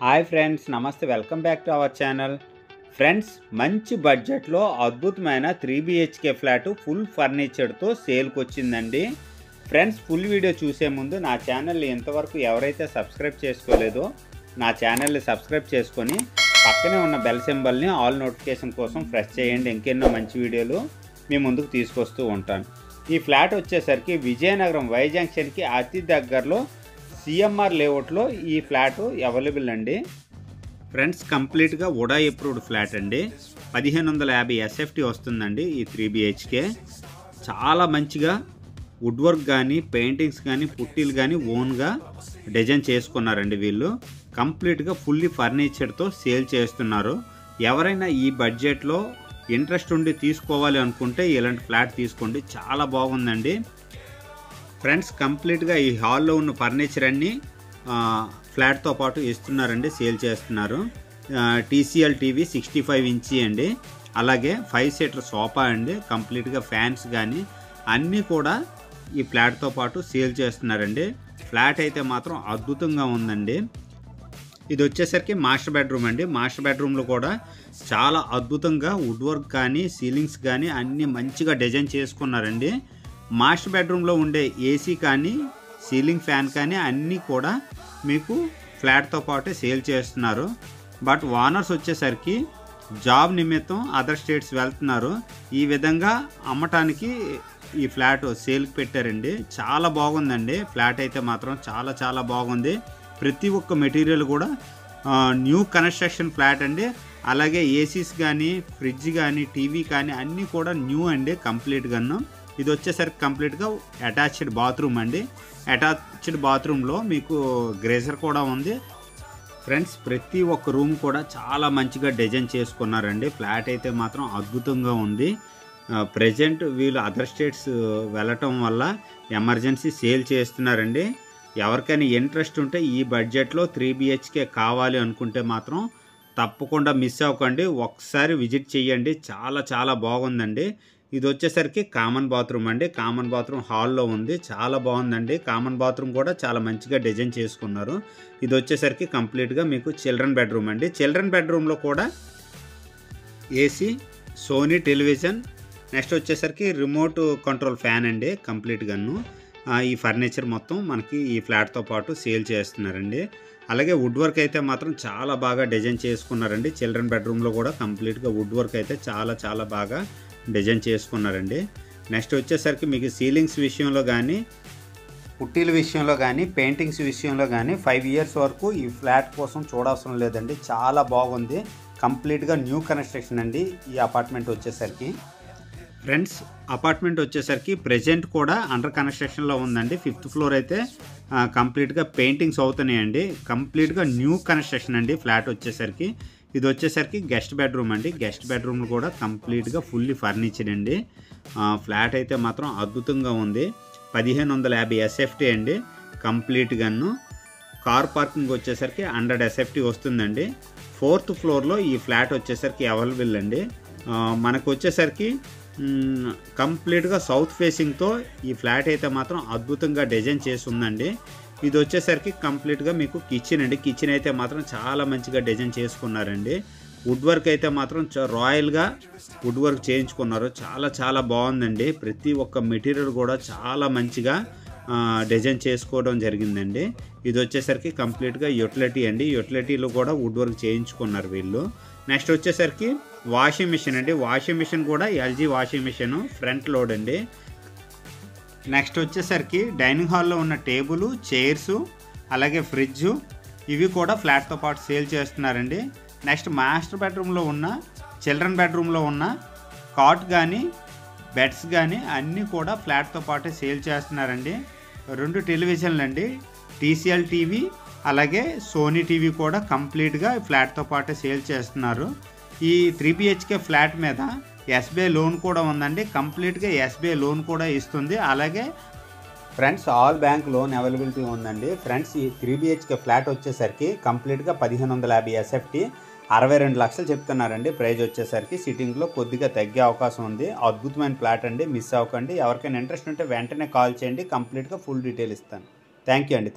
Hi friends, నమస్తే. Welcome back to our channel. Friends, మంచి బడ్జెట్లో అద్భుతమైన 3 BHK ఫ్లాట్ ఫుల్ ఫర్నిచర్తో సేల్కి వచ్చిందండి. ఫ్రెండ్స్, ఫుల్ వీడియో చూసే ముందు నా ఛానల్ని ఇంతవరకు ఎవరైతే సబ్స్క్రైబ్ చేసుకోలేదో నా ఛానల్ని సబ్స్క్రైబ్ చేసుకొని పక్కనే ఉన్న బెల్ సింబల్ని ఆల్ నోటిఫికేషన్ కోసం ప్రెస్ చేయండి. ఇంకెన్నో మంచి వీడియోలు మీ ముందుకు తీసుకొస్తూ ఉంటాను. ఈ ఫ్లాట్ వచ్చేసరికి విజయనగరం వై జంక్షన్కి అతి దగ్గరలో సిఎంఆర్ లేఅవుట్లో ఈ ఫ్లాట్ అవైలబుల్ అండి. ఫ్రెండ్స్, కంప్లీట్గా వుడా అప్రూవ్డ్ ఫ్లాట్ అండి. 1550 SFT వస్తుందండి. ఈ 3 BHK చాలా మంచిగా వుడ్ వర్క్ కానీ పెయింటింగ్స్ కానీ పుట్టీలు కానీ ఓన్గా డిజైన్ చేసుకున్నారండి. వీళ్ళు కంప్లీట్గా ఫుల్లీ ఫర్నిచర్తో సేల్ చేస్తున్నారు. ఎవరైనా ఈ బడ్జెట్లో ఇంట్రెస్ట్ ఉండి తీసుకోవాలి అనుకుంటే ఇలాంటి ఫ్లాట్ తీసుకోండి, చాలా బాగుందండి. ఫ్రెండ్స్, కంప్లీట్గా ఈ హాల్లో ఉన్న ఫర్నిచర్ అన్నీ ఫ్లాట్తో పాటు ఇస్తున్నారండి, సేల్ చేస్తున్నారు. TCL టీవీ 65 ఇంచీ అండి. అలాగే 5 సీటర్ సోఫా అండి. కంప్లీట్గా ఫ్యాన్స్ కానీ అన్నీ కూడా ఈ ఫ్లాట్తో పాటు సేల్ చేస్తున్నారండి. ఫ్లాట్ అయితే మాత్రం అద్భుతంగా ఉందండి. ఇది వచ్చేసరికి మాస్టర్ బెడ్రూమ్ అండి. మాస్టర్ బెడ్రూమ్లో కూడా చాలా అద్భుతంగా వుడ్ వర్క్ కానీ సీలింగ్స్ కానీ అన్నీ మంచిగా డిజైన్ చేసుకున్నారండి. మాస్టర్ బెడ్రూమ్లో ఉండే ఏసీ కానీ సీలింగ్ ఫ్యాన్ కానీ అన్నీ కూడా మీకు ఫ్లాట్తో పాటు సేల్ చేస్తున్నారు. బట్ ఓనర్స్ వచ్చేసరికి జాబ్ నిమిత్తం అదర్ స్టేట్స్ వెళ్తున్నారు. ఈ విధంగా అమ్మటానికి ఈ ఫ్లాట్ సేల్కి పెట్టారండి. చాలా బాగుందండి. ఫ్లాట్ అయితే మాత్రం చాలా చాలా బాగుంది. ప్రతి ఒక్క మెటీరియల్ కూడా న్యూ కన్స్ట్రక్షన్ ఫ్లాట్ అండి. అలాగే ఏసీస్ కానీ ఫ్రిడ్జ్ కానీ టీవీ కానీ అన్నీ కూడా న్యూ అండి కంప్లీట్గాను. ఇది వచ్చేసరికి కంప్లీట్గా అటాచ్డ్ బాత్రూమ్ అండి. అటాచ్డ్ బాత్రూంలో మీకు గ్రేజర్ కూడా ఉంది. ఫ్రెండ్స్, ప్రతి ఒక్క రూమ్ కూడా చాలా మంచిగా డిజైన్ చేసుకున్నారండి. ఫ్లాట్ అయితే మాత్రం అద్భుతంగా ఉంది. ప్రజెంట్ వీళ్ళు అదర్ స్టేట్స్ వెళ్ళటం వల్ల ఎమర్జెన్సీ సేల్ చేస్తున్నారండి. ఎవరికైనా ఇంట్రెస్ట్ ఉంటే ఈ బడ్జెట్లో 3 BHK కావాలి అనుకుంటే మాత్రం తప్పకుండా మిస్ అవ్వకండి, ఒకసారి విజిట్ చేయండి. చాలా చాలా బాగుందండి. ఇది వచ్చేసరికి కామన్ బాత్రూమ్ అండి. కామన్ బాత్రూమ్ హాల్లో ఉంది, చాలా బాగుందండి. కామన్ బాత్రూమ్ కూడా చాలా మంచిగా డిజైన్ చేసుకున్నారు. ఇది వచ్చేసరికి కంప్లీట్గా మీకు చిల్డ్రన్ బెడ్రూమ్ అండి. చిల్డ్రన్ బెడ్రూమ్లో కూడా ఏసీ, సోనీ టెలివిజన్, నెక్స్ట్ వచ్చేసరికి రిమోట్ కంట్రోల్ ఫ్యాన్ అండి. కంప్లీట్గాను ఈ ఫర్నిచర్ మొత్తం మనకి ఈ ఫ్లాట్తో పాటు సేల్ చేస్తున్నారండి. అలాగే వుడ్ వర్క్ అయితే మాత్రం చాలా బాగా డిజైన్ చేసుకున్నారండి. చిల్డ్రన్ బెడ్రూమ్లో కూడా కంప్లీట్గా వుడ్ వర్క్ అయితే చాలా చాలా బాగా డిజైన్ చేసుకున్నారండి. నెక్స్ట్ వచ్చేసరికి మీకు సీలింగ్స్ విషయంలో కానీ పుట్టీల విషయంలో కానీ పెయింటింగ్స్ విషయంలో కానీ 5 ఇయర్స్ వరకు ఈ ఫ్లాట్ కోసం చూడవసరం లేదండి. చాలా బాగుంది. కంప్లీట్గా న్యూ కన్స్ట్రక్షన్ అండి ఈ అపార్ట్మెంట్ వచ్చేసరికి. ఫ్రెండ్స్, అపార్ట్మెంట్ వచ్చేసరికి ప్రెజెంట్ కూడా అండర్ కన్స్ట్రక్షన్లో ఉందండి. 5th ఫ్లోర్ అయితే కంప్లీట్గా పెయింటింగ్స్ అవుతున్నాయండి. కంప్లీట్గా న్యూ కన్స్ట్రక్షన్ అండి ఫ్లాట్ వచ్చేసరికి. ఇది వచ్చేసరికి గెస్ట్ బెడ్రూమ్ అండి. గెస్ట్ బెడ్రూమ్ కూడా కంప్లీట్గా ఫుల్లీ ఫర్నిచర్ అండి. ఫ్లాట్ అయితే మాత్రం అద్భుతంగా ఉంది. 1550 SFT అండి కంప్లీట్గాను. కార్ పార్కింగ్ వచ్చేసరికి 100 SFT వస్తుందండి. 4th ఫ్లోర్లో ఈ ఫ్లాట్ వచ్చేసరికి అవైలబుల్ అండి. మనకు వచ్చేసరికి కంప్లీట్గా సౌత్ ఫేసింగ్తో ఈ ఫ్లాట్ అయితే మాత్రం అద్భుతంగా డిజైన్ చేసి ఉందండి. ఇది వచ్చేసరికి కంప్లీట్గా మీకు కిచెన్ అండి. కిచెన్ అయితే మాత్రం చాలా మంచిగా డిజైన్ చేసుకున్నారండి. వుడ్ వర్క్ అయితే మాత్రం రాయల్గా వుడ్ వర్క్ చేయించుకున్నారు. చాలా చాలా బాగుందండి. ప్రతి ఒక్క మెటీరియల్ కూడా చాలా మంచిగా డిజైన్ చేసుకోవడం జరిగిందండి. ఇది వచ్చేసరికి కంప్లీట్గా యూటిలిటీ అండి. యూటిలిటీలో కూడా వుడ్ వర్క్ చేయించుకున్నారు వీళ్ళు. నెక్స్ట్ వచ్చేసరికి వాషింగ్ మిషన్ అండి. వాషింగ్ మిషన్ కూడా LG washing machine front load అండి. నెక్స్ట్ వచ్చేసరికి డైనింగ్ హాల్లో ఉన్న టేబుల్, చైర్స్, అలాగే ఫ్రిడ్జ్ ఇవి కూడా ఫ్లాట్తో పాటు సేల్ చేస్తున్నారండి. నెక్స్ట్ మాస్టర్ బెడ్రూమ్లో ఉన్న చిల్డ్రన్ బెడ్రూమ్లో ఉన్న కాట్ కానీ బెడ్స్ కానీ అన్నీ కూడా ఫ్లాట్తో పాటు సేల్ చేస్తున్నారండి. 2 టెలివిజన్లు అండి. TCL టీవీ అలాగే సోనీ టీవీ కూడా కంప్లీట్గా ఫ్లాట్తో పాటు సేల్ చేస్తున్నారు. ఈ 3 BHK ఫ్లాట్ మీద SBI లోన్ కూడా ఉందండి. కంప్లీట్గా SBI లోన్ కూడా ఇస్తుంది. అలాగే friends, all bank loan availability ఉందండి. ఫ్రెండ్స్, ఈ 3 BHK ఫ్లాట్ వచ్చేసరికి కంప్లీట్గా 1550 SFT 62 లక్షలు చెప్తున్నారండి. ప్రైజ్ వచ్చేసరికి సిట్టింగ్లో కొద్దిగా తగ్గే అవకాశం ఉంది. అద్భుతమైన ఫ్లాట్ అండి, మిస్ అవ్వకండి. ఎవరికైనా ఇంట్రెస్ట్ ఉంటే వెంటనే కాల్ చేయండి, కంప్లీట్గా ఫుల్ డీటెయిల్ ఇస్తాను. థ్యాంక్ యూ అండి.